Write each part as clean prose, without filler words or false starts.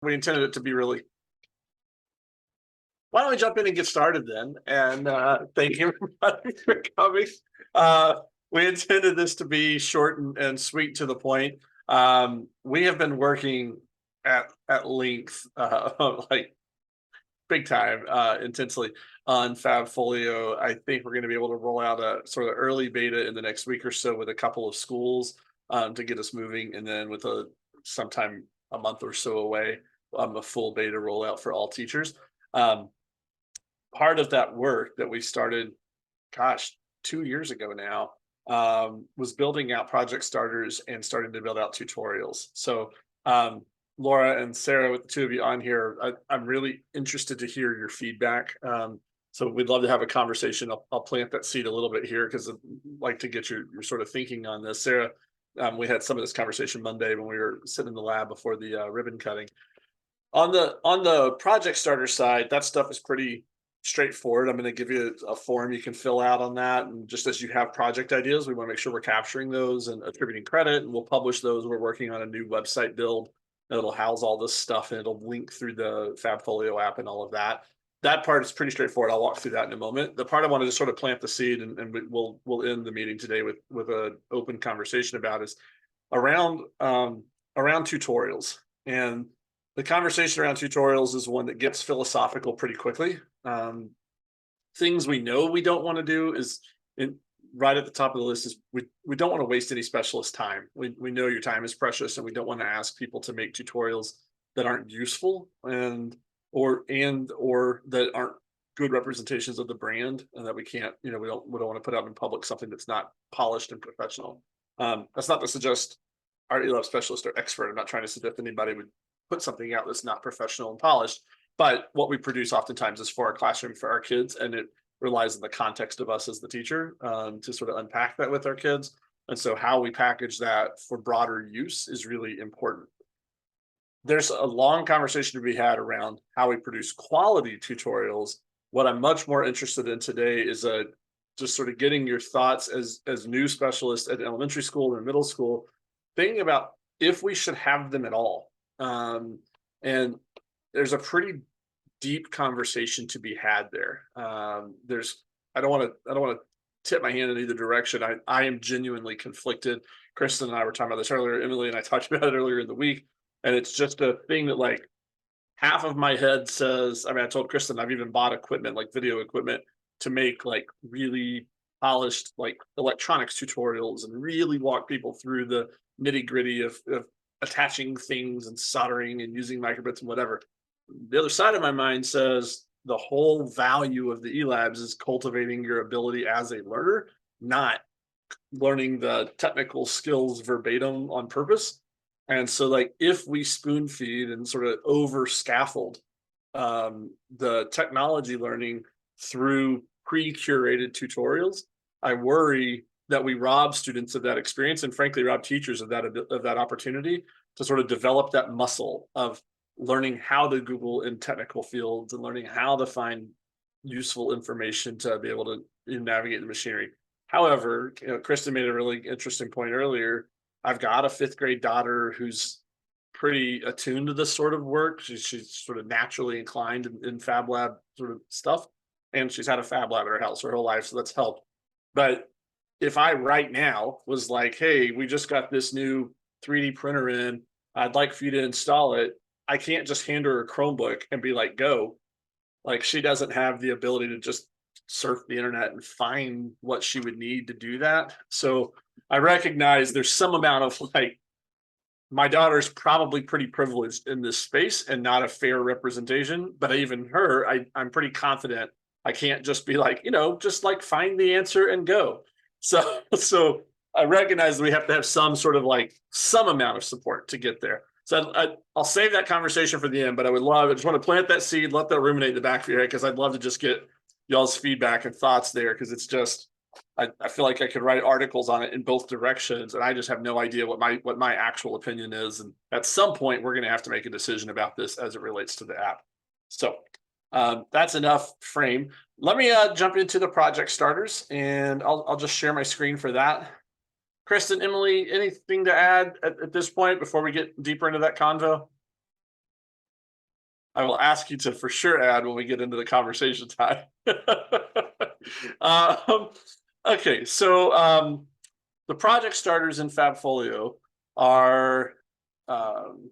We intended it to be really. Why don't we jump in and get started then? And thank you everybody for coming. Uh, we intended this to be short and sweet to the point. We have been working at length, like big time, intensely on FabFolio. I think we're going to be able to roll out a sort of early beta in the next week or so with a couple of schools to get us moving, and then with a sometime a month or so away, a full beta rollout for all teachers. Um, Part of that work that we started, gosh, 2 years ago now, was building out project starters and starting to build out tutorials. So, Laura and Sarah, with the two of you on here, I'm really interested to hear your feedback. So we'd love to have a conversation. I'll plant that seed a little bit here because I'd like to get your sort of thinking on this. Sarah, we had some of this conversation Monday when we were sitting in the lab before the ribbon cutting. On the project starter side, that stuff is pretty straightforward. I'm going to give you a form you can fill out on that. And just as you have project ideas, we want to make sure we're capturing those and attributing credit. And we'll publish those. We're working on a new website build that'll house all this stuff and it'll link through the FabFolio app and all of that. That part is pretty straightforward. I'll walk through that in a moment. The part I wanted to sort of plant the seed, and we'll end the meeting today with an open conversation about is around around tutorials. And the conversation around tutorials is one that gets philosophical pretty quickly. Things we know we don't want to do is in, right at the top of the list is we don't want to waste any specialist time. We know your time is precious and we don't want to ask people to make tutorials that aren't useful or that aren't good representations of the brand and that we can't, we don't want to put out in public something that's not polished and professional. That's not to suggest our ELAB specialist or expert. I'm not trying to suggest anybody would put something out that's not professional and polished. But what we produce oftentimes is for our classroom, for our kids, and it relies on the context of us as the teacher to sort of unpack that with our kids. And so how we package that for broader use is really important. There's a long conversation to be had around how we produce quality tutorials. What I'm much more interested in today is just sort of getting your thoughts as new specialists at elementary school and middle school, thinking about if we should have them at all. And there's a pretty deep conversation to be had there. I don't want to tip my hand in either direction. I am genuinely conflicted. Kristen and I were talking about this earlier. Emily and I talked about it earlier in the week, and it's just a thing that like half of my head says. I mean, I told Kristen I've even bought equipment like video equipment to make like really polished like electronics tutorials and really walk people through the nitty gritty of attaching things and soldering and using microbits and whatever. The other side of my mind says the whole value of the e-labs is cultivating your ability as a learner, not learning the technical skills verbatim on purpose. And so like if we spoon feed and sort of over scaffold the technology learning through pre-curated tutorials, I worry that we rob students of that experience and frankly rob teachers of that opportunity to sort of develop that muscle of learning how to Google in technical fields and learning how to find useful information to be able to navigate the machinery. However, Kristen made a really interesting point earlier. I've got a fifth grade daughter who's pretty attuned to this sort of work. She's sort of naturally inclined in Fab Lab sort of stuff. And she's had a Fab Lab at her house her whole life, so that's helped. But if I right now was like, hey, we just got this new 3D printer in, I'd like for you to install it. I can't just hand her a Chromebook and be like, go. Like she doesn't have the ability to just surf the internet and find what she would need to do that. So I recognize there's some amount of like, my daughter's probably pretty privileged in this space and not a fair representation, but even her, I'm pretty confident I can't just be like, just like find the answer and go. So I recognize that we have to have some sort of like some amount of support to get there. So I'll save that conversation for the end, but I just want to plant that seed, let that ruminate in the back of your head, because I'd love to just get y'all's feedback and thoughts there, because it's just, I feel like I could write articles on it in both directions, and I just have no idea what my actual opinion is. And at some point, we're going to have to make a decision about this as it relates to the app. So that's enough frame. Let me jump into the project starters, and I'll just share my screen for that. Kristen, Emily, anything to add at this point before we get deeper into that convo? I will ask you to for sure add when we get into the conversation time. um, okay, so the project starters in FabFolio are um,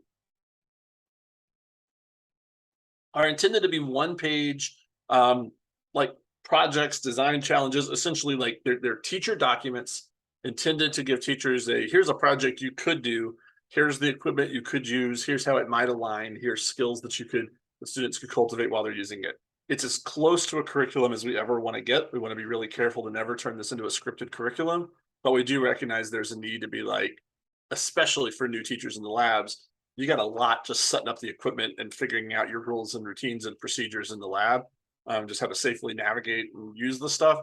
are intended to be one page, like projects, design challenges, essentially like they're teacher documents intended to give teachers a here's a project you could do, here's the equipment you could use, here's how it might align, here's skills that the students could cultivate while they're using it. It's as close to a curriculum as we ever want to get. We want to be really careful to never turn this into a scripted curriculum, but we do recognize there's a need to be like, especially for new teachers in the labs, you got a lot just setting up the equipment and figuring out your rules and routines and procedures in the lab, just how to safely navigate and use the stuff.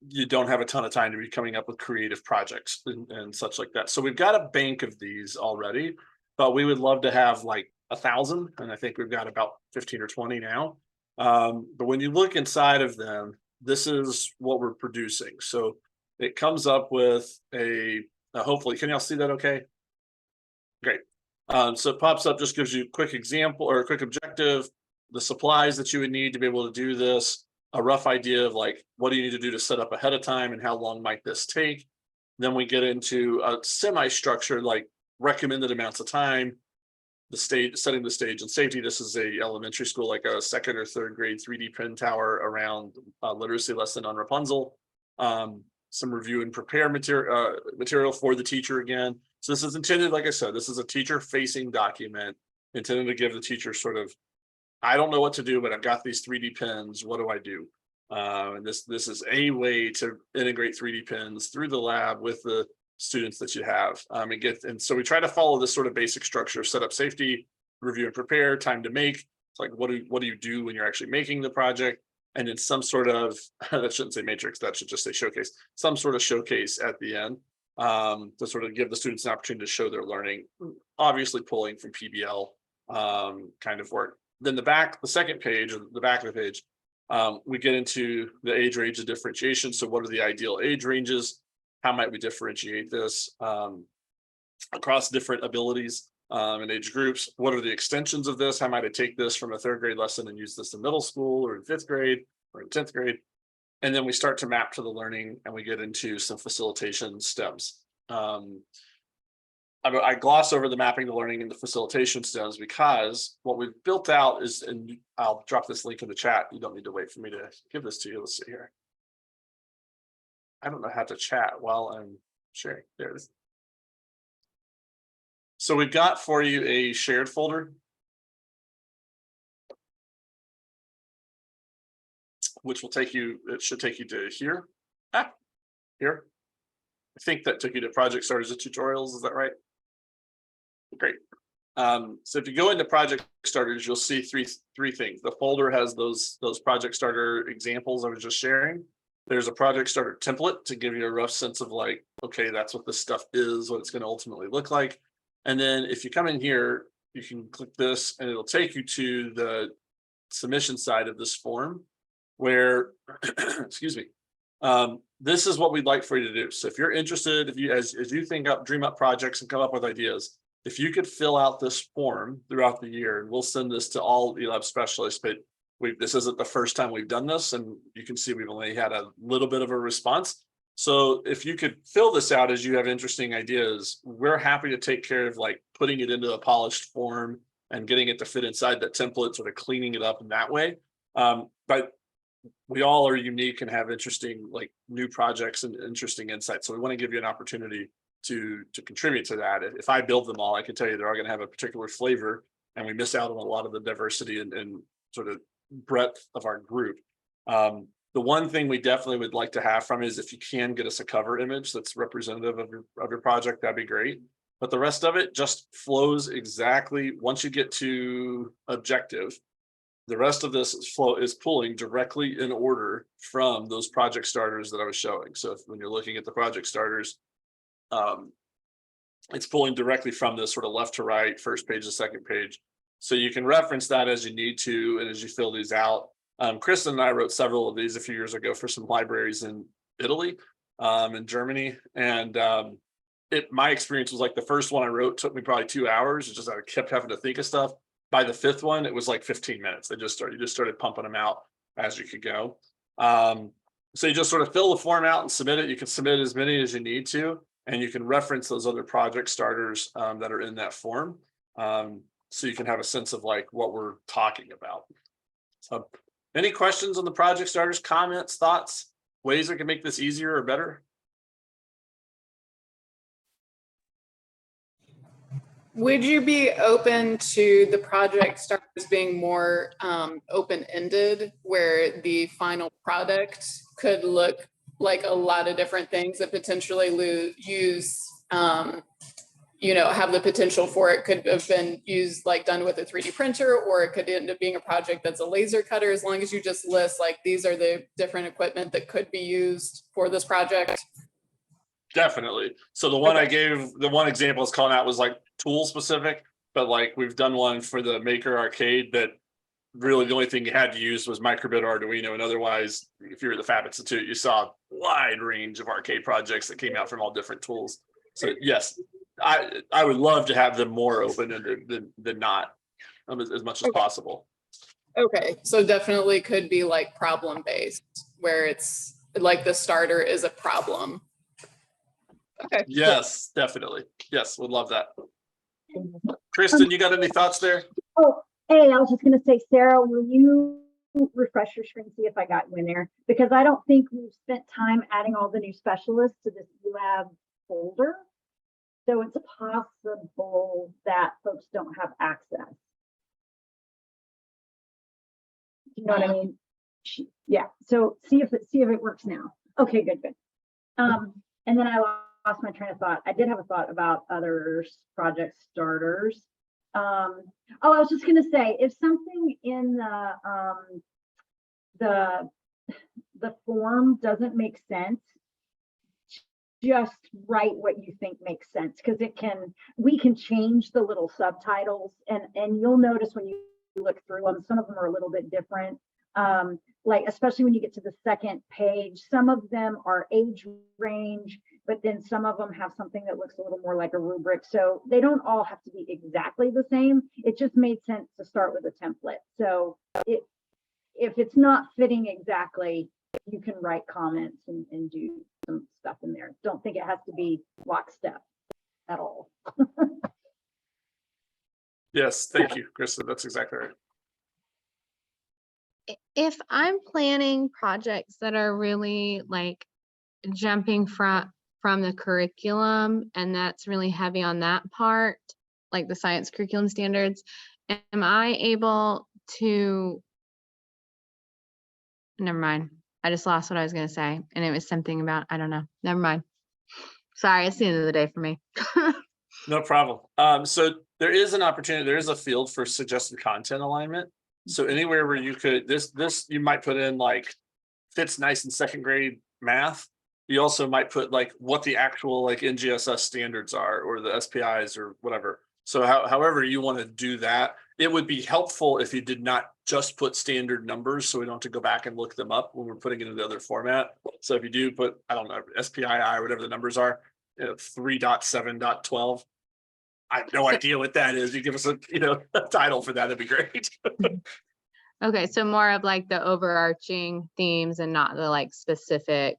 You don't have a ton of time to be coming up with creative projects and such like that. So we've got a bank of these already, but we would love to have like 1,000, and I think we've got about 15 or 20 now. But when you look inside of them, this is what we're producing. So it comes up with hopefully, can y'all see that okay? Great. So it pops up, just gives you a quick example or a quick objective, the supplies that you would need to be able to do this, a rough idea of like, what do you need to do to set up ahead of time and how long might this take? Then we get into a semi-structured, like recommended amounts of time, the stage, setting the stage and safety. This is a elementary school, like a second or third grade 3D pen tower around literacy lesson on Rapunzel. Some review and prepare material for the teacher again. So this is intended, like I said, this is a teacher facing document intended to give the teacher sort of, I don't know what to do, but I've got these 3D pens. What do I do? And this is a way to integrate 3D pens through the lab with the students that you have. And so we try to follow this sort of basic structure: set up safety, review and prepare, time to make. It's like what do you do when you're actually making the project? And then some sort of that shouldn't say matrix, that should just say showcase, some sort of showcase at the end, to sort of give the students an opportunity to show their learning, obviously pulling from PBL kind of work. Then the second page, or the back of the page, we get into the age range of differentiation. So what are the ideal age ranges? How might we differentiate this across different abilities and age groups? What are the extensions of this? How might I take this from a third grade lesson and use this in middle school or in fifth grade or in 10th grade? And then we start to map to the learning and we get into some facilitation stems. I gloss over the mapping the learning and the facilitation stems because what we've built out is, and I'll drop this link in the chat. You don't need to wait for me to give this to you. Let's see here. I don't know how to chat while I'm sharing. There it is. So we've got for you a shared folder, which will take you, it should take you to here. Here. I think that took you to project starters and tutorials. Is that right? Great. So if you go into project starters, you'll see three things. The folder has those project starter examples I was just sharing. There's a project starter template to give you a rough sense of like, okay, that's what this stuff is, what it's going to ultimately look like. And then if you come in here, you can click this and it'll take you to the submission side of this form where, excuse me, this is what we'd like for you to do. So if you're interested, if you, as you think up, dream up projects and come up with ideas, if you could fill out this form throughout the year, and we'll send this to all lab specialists, but this isn't the first time we've done this, and you can see we've only had a little bit of a response. So if you could fill this out as you have interesting ideas, we're happy to take care of like putting it into a polished form and getting it to fit inside that template, sort of cleaning it up in that way. But we all are unique and have interesting like new projects and interesting insights. So we want to give you an opportunity to contribute to that. If I build them all, I can tell you they're all going to have a particular flavor, and we miss out on a lot of the diversity and sort of breadth of our group. The one thing we definitely would like to have from is if you can get us a cover image that's representative of your project, that'd be great. But the rest of it just flows exactly once you get to objective. The rest of this is pulling directly in order from those project starters that I was showing. So when you're looking at the project starters, it's pulling directly from this sort of left to right, first page to second page. So you can reference that as you need to and as you fill these out. Kristen and I wrote several of these a few years ago for some libraries in Italy, in Germany. And my experience was like the first one I wrote took me probably 2 hours. It's just I kept having to think of stuff. by the fifth one, it was like 15 minutes. You just started pumping them out as you could go. So you just sort of fill the form out and submit it. You can submit as many as you need to, and you can reference those other project starters that are in that form. So you can have a sense of like what we're talking about. So any questions on the project starters, comments, thoughts, ways that can make this easier or better? Would you be open to the project starters being more open-ended, where the final product could look like a lot of different things that potentially have the potential for it could have been used, like done with a 3D printer, or it could end up being a project that's a laser cutter, as long as you just list like these are the different equipment that could be used for this project? Definitely. So the one I gave, the one example I was calling out was like tool specific, but like we've done one for the Maker Arcade that really the only thing you had to use was microbit Arduino, and otherwise, if you're at the Fab Institute, you saw a wide range of arcade projects that came out from all different tools. So yes, I would love to have them more open than not, as much as possible. Okay, so definitely could be like problem based, where it's like the starter is a problem. Okay. Yes, definitely. Yes, would love that. Kristen, you got any thoughts there? Oh, hey, I was just going to say, Sarah, will you refresh your screen, see if I got you in there? Because I don't think we've spent time adding all the new specialists to this lab folder. So it's possible that folks don't have access. You know what I mean? Yeah. So see if it works now. Okay, good. And then I lost my train of thought. I did have a thought about other project starters. I was just going to say, if something in the form doesn't make sense, just write what you think makes sense, because we can change the little subtitles, and you'll notice when you look through them, some of them are a little bit different. Like especially when you get to the second page, some of them are age range, but then some of them have something that looks a little more like a rubric. So they don't all have to be exactly the same. It just made sense to start with a template. So if it's not fitting exactly, you can write comments and do some stuff in there. Don't think it has to be lockstep at all. Yes, thank you, Kristen. That's exactly right. If I'm planning projects that are really like jumping from the curriculum, and that's really heavy on that part, like the science curriculum standards, am I able to, never mind. I just lost what I was going to say, and it was something about, I don't know. Never mind. Sorry, it's the end of the day for me. No problem. So there is an opportunity, there is a field for suggested content alignment. So anywhere where you could, this you might put in like fits nice in second grade math. You also might put like what the actual like NGSS standards are, or the SPIs or whatever. So however you want to do that, it would be helpful if you did not just put standard numbers, so we don't have to go back and look them up when we're putting it in the other format. So if you do put, I don't know, SPII or whatever the numbers are, 3.7.12. I have no idea what that is. You give us a title for that, that'd be great. Okay, so more of like the overarching themes and not the like specific.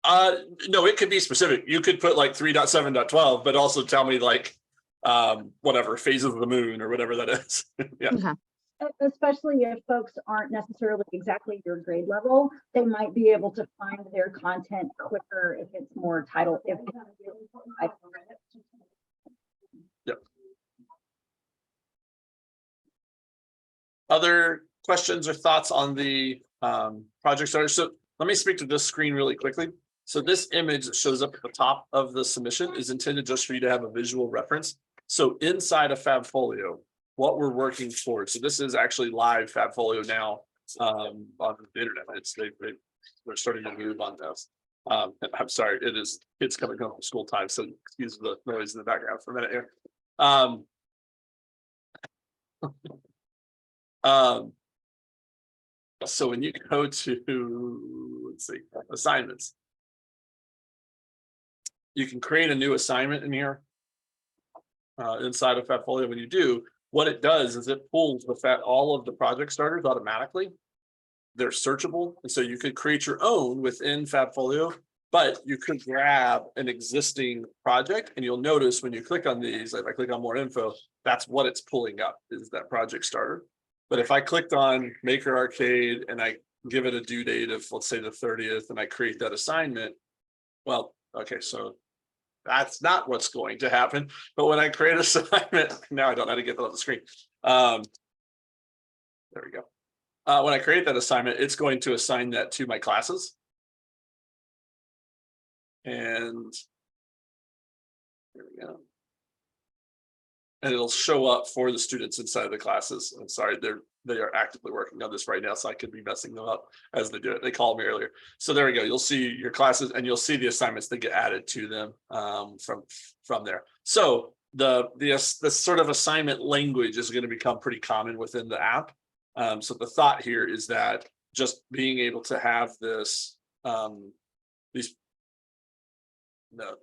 No, it could be specific. You could put like 3.7.12, but also tell me like whatever phases of the moon or whatever that is. Yeah. Okay. Especially if folks aren't necessarily exactly your grade level, they might be able to find their content quicker if it's more title. Yep. Other questions or thoughts on the project starter? So let me speak to this screen really quickly. So this image that shows up at the top of the submission is intended just for you to have a visual reference. So inside of FabFolio, what we're working towards. So this is actually live FabFolio now on the internet. They're starting to move on this. I'm sorry, it is kids coming home from school time, so excuse the noise in the background for a minute here. So when you go to, let's see, assignments, you can create a new assignment in here inside of FabFolio. When you do, what it does is it pulls all of the project starters automatically. They're searchable, and so you could create your own within FabFolio, but you could grab an existing project, and you'll notice when you click on these, if I click on more info, that's what it's pulling up, is that project starter. But if I clicked on Maker Arcade and I give it a due date of, let's say, the 30th, and I create that assignment, well, okay, so that's not what's going to happen. But when I create an assignment, now I don't know how to get that on the screen. There we go. When I create that assignment, it's going to assign that to my classes. And there we go. And it'll show up for the students inside of the classes. I'm sorry, they are actively working on this right now, so I could be messing them up as they do it. They called me earlier. So there we go. You'll see your classes and you'll see the assignments that get added to them from there. So the sort of assignment language is going to become pretty common within the app. So the thought here is that just being able to have this, not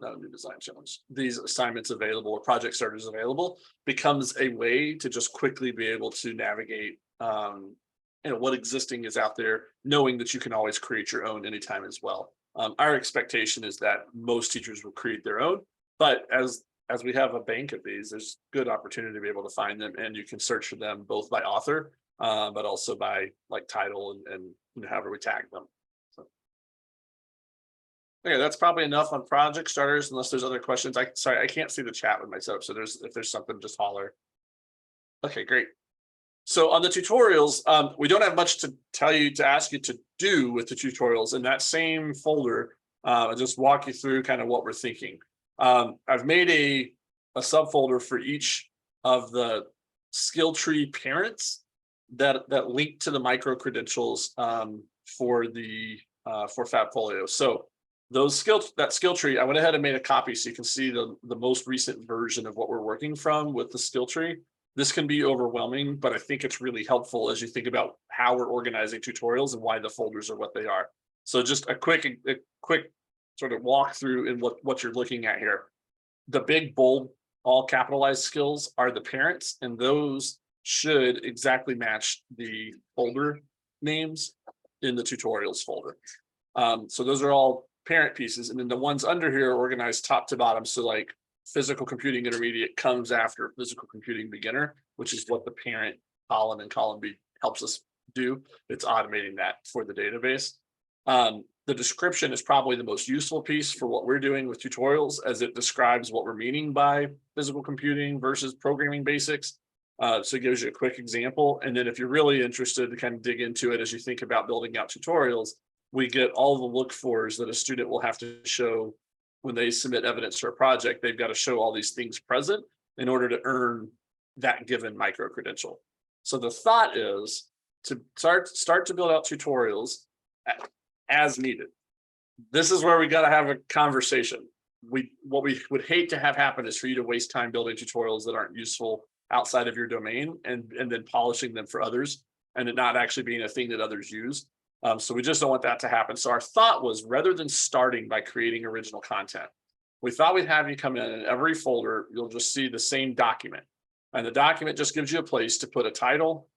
a new design challenge, these assignments available or project starters available becomes a way to just quickly be able to navigate what existing is out there, knowing that you can always create your own anytime as well. Our expectation is that most teachers will create their own, but as we have a bank of these, there's good opportunity to be able to find them, and you can search for them both by author, but also by like title and however we tag them. Okay, that's probably enough on project starters, unless there's other questions. Sorry, I can't see the chat with myself. So if there's something, just holler. Okay, great. So on the tutorials, we don't have much to ask you to do with the tutorials. In that same folder, I'll just walk you through kind of what we're thinking. I've made a subfolder for each of the skill tree parents that link to the micro credentials for FabFolio. So that skill tree, I went ahead and made a copy so you can see the most recent version of what we're working from with the skill tree. This can be overwhelming, but I think it's really helpful as you think about how we're organizing tutorials and why the folders are what they are. So just a quick sort of walkthrough in what you're looking at here. The big, bold, all capitalized skills are the parents, and those should exactly match the folder names in the tutorials folder. So those are all parent pieces, and then the ones under here are organized top to bottom. So like physical computing intermediate comes after physical computing beginner, which is what the parent column and column B helps us do. It's automating that for the database. The description is probably the most useful piece for what we're doing with tutorials, as it describes what we're meaning by physical computing versus programming basics. So it gives you a quick example. And then if you're really interested to kind of dig into it as you think about building out tutorials, we get all the look-fors that a student will have to show when they submit evidence for a project. They've got to show all these things present in order to earn that given micro credential. So the thought is to start to build out tutorials as needed. This is where we got to have a conversation. What we would hate to have happen is for you to waste time building tutorials that aren't useful outside of your domain and then polishing them for others and it not actually being a thing that others use. So we just don't want that to happen. So our thought was, rather than starting by creating original content, we thought we'd have you come in every folder, you'll just see the same document. And the document just gives you a place to put a title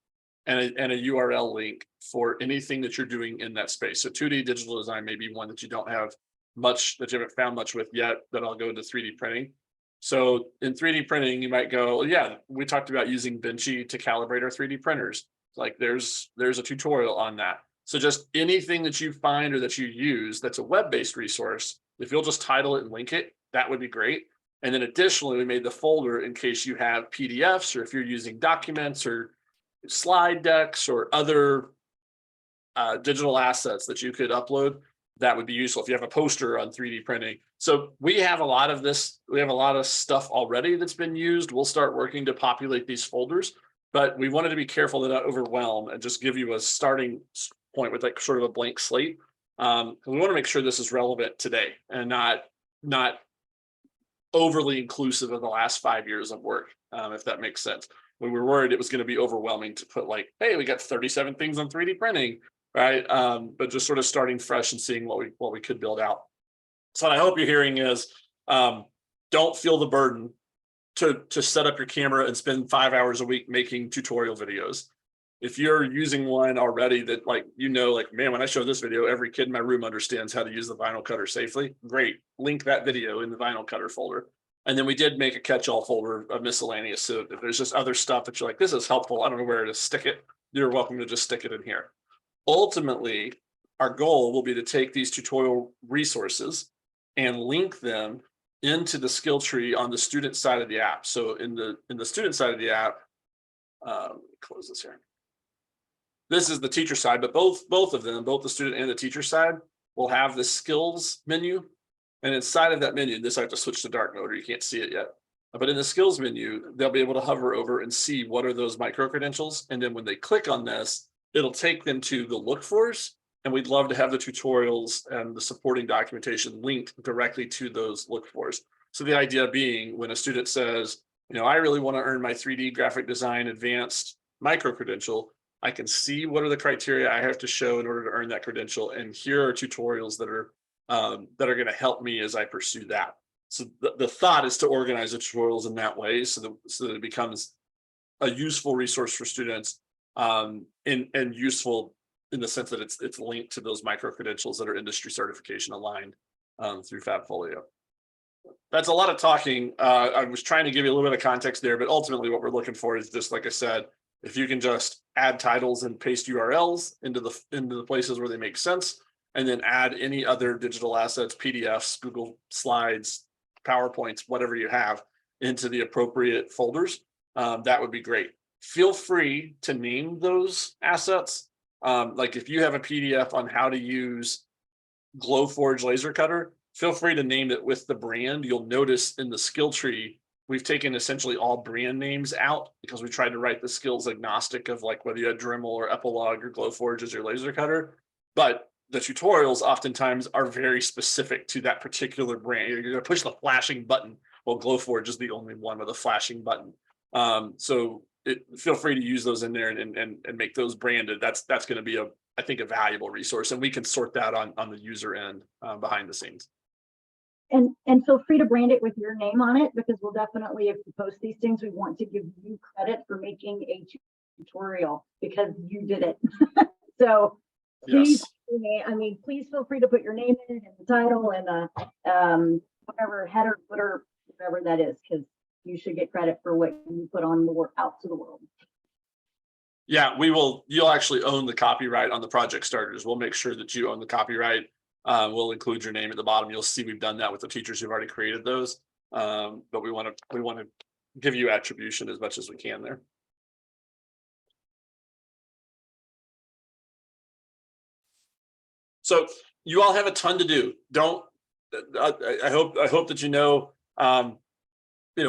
and a URL link for anything that you're doing in that space. So 2D digital design may be one that you don't have much, that you haven't found much with yet, that I'll go into 3D printing. So in 3D printing, you might go, yeah, we talked about using Benchy to calibrate our 3D printers. Like there's a tutorial on that. So just anything that you find or that you use that's a web-based resource, if you'll just title it and link it, that would be great. And then additionally, we made the folder in case you have PDFs or if you're using documents or slide decks or other digital assets that you could upload, that would be useful if you have a poster on 3D printing. So we have a lot of this, we have a lot of stuff already that's been used. We'll start working to populate these folders, but we wanted to be careful to not overwhelm and just give you a starting point with like sort of a blank slate. We want to make sure this is relevant today and not overly inclusive of the last 5 years of work, if that makes sense. We were worried it was going to be overwhelming to put like, hey, we got 37 things on 3D printing, right? But just sort of starting fresh and seeing what we could build out. So what I hope you're hearing is don't feel the burden to set up your camera and spend 5 hours a week making tutorial videos. If you're using one already that like, like, man, when I show this video, every kid in my room understands how to use the vinyl cutter safely. Great. Link that video in the vinyl cutter folder. And then we did make a catch-all folder of miscellaneous. So if there's just other stuff that you're like, this is helpful, I don't know where to stick it, you're welcome to just stick it in here. Ultimately, our goal will be to take these tutorial resources and link them into the skill tree on the student side of the app. So in the student side of the app, close this here. This is the teacher side, but both of them, both the student and the teacher side, will have the skills menu. And inside of that menu, this I have to switch to dark mode or you can't see it yet. But in the skills menu, they'll be able to hover over and see what are those micro credentials. And then when they click on this, it'll take them to the look fors. And we'd love to have the tutorials and the supporting documentation linked directly to those look fors. So the idea being when a student says, I really want to earn my 3D graphic design advanced micro credential, I can see what are the criteria I have to show in order to earn that credential. And here are tutorials that are going to help me as I pursue that. So the thought is to organize the tutorials in that way so that it becomes a useful resource for students and useful in the sense that it's linked to those micro credentials that are industry certification aligned through FabFolio. That's a lot of talking. I was trying to give you a little bit of context there, but ultimately what we're looking for is just, like I said, if you can just add titles and paste URLs into the places where they make sense, and then add any other digital assets, PDFs, Google Slides, PowerPoints, whatever you have into the appropriate folders, that would be great. Feel free to name those assets. Like if you have a PDF on how to use Glowforge laser cutter, feel free to name it with the brand. You'll notice in the skill tree, we've taken essentially all brand names out because we tried to write the skills agnostic of like whether you had Dremel or Epilogue or Glowforge as your laser cutter. But the tutorials oftentimes are very specific to that particular brand. You're going to push the flashing button. Well, Glowforge is the only one with a flashing button. So feel free to use those in there and make those branded. That's going to be I think a valuable resource, and we can sort that on the user end behind the scenes. And feel free to brand it with your name on it, because we'll definitely, if you post these things, we want to give you credit for making a tutorial because you did it. So please, yes. Please feel free to put your name in it and the title and whatever header, footer, whatever that is, because you should get credit for what you put on out to the world. Yeah, you'll actually own the copyright on the project starters. We'll make sure that you own the copyright. We'll include your name at the bottom. You'll see we've done that with the teachers who've already created those. But we want to give you attribution as much as we can there. So you all have a ton to do. I hope that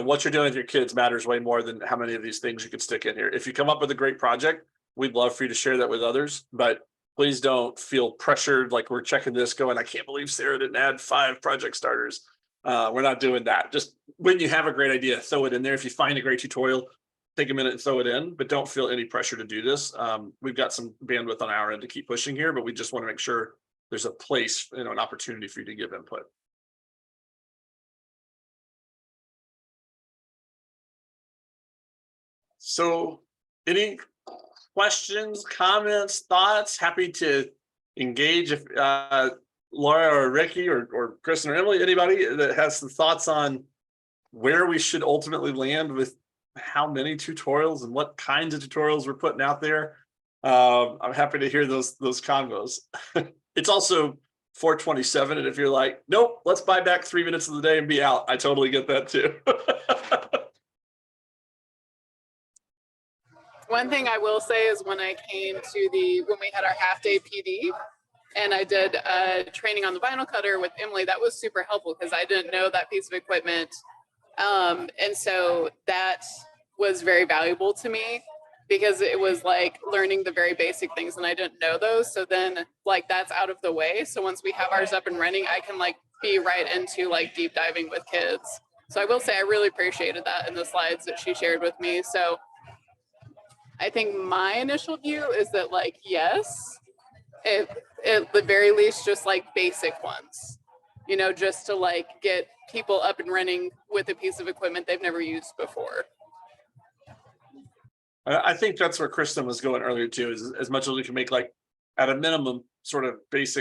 what you're doing with your kids matters way more than how many of these things you can stick in here. If you come up with a great project, we'd love for you to share that with others, but please don't feel pressured like we're checking this going, I can't believe Sarah didn't add 5 project starters. We're not doing that. Just when you have a great idea, throw it in there. If you find a great tutorial, take a minute and throw it in, but don't feel any pressure to do this. We've got some bandwidth on our end to keep pushing here, but we just want to make sure there's a place, an opportunity for you to give input. So any questions, comments, thoughts? Happy to engage if Laura or Ricky or Kristen or Emily, anybody that has some thoughts on where we should ultimately land with how many tutorials and what kinds of tutorials we're putting out there. I'm happy to hear those convos. It's also 4:27, and if you're like, nope, let's buy back 3 minutes of the day and be out, I totally get that too. One thing I will say is when we had our half-day PD and I did training on the vinyl cutter with Emily, that was super helpful because I didn't know that piece of equipment. And so that was very valuable to me because it was like learning the very basic things and I didn't know those. So then like that's out of the way. So once we have ours up and running, I can like be right into like deep diving with kids. So I will say I really appreciated that in the slides that she shared with me. So I think my initial view is that like, yes, at the very least, just like basic ones. you know, just to like get people up and running with a piece of equipment they've never used before. I think that's where Kristen was going earlier too, is as much as we can make like at a minimum sort of basic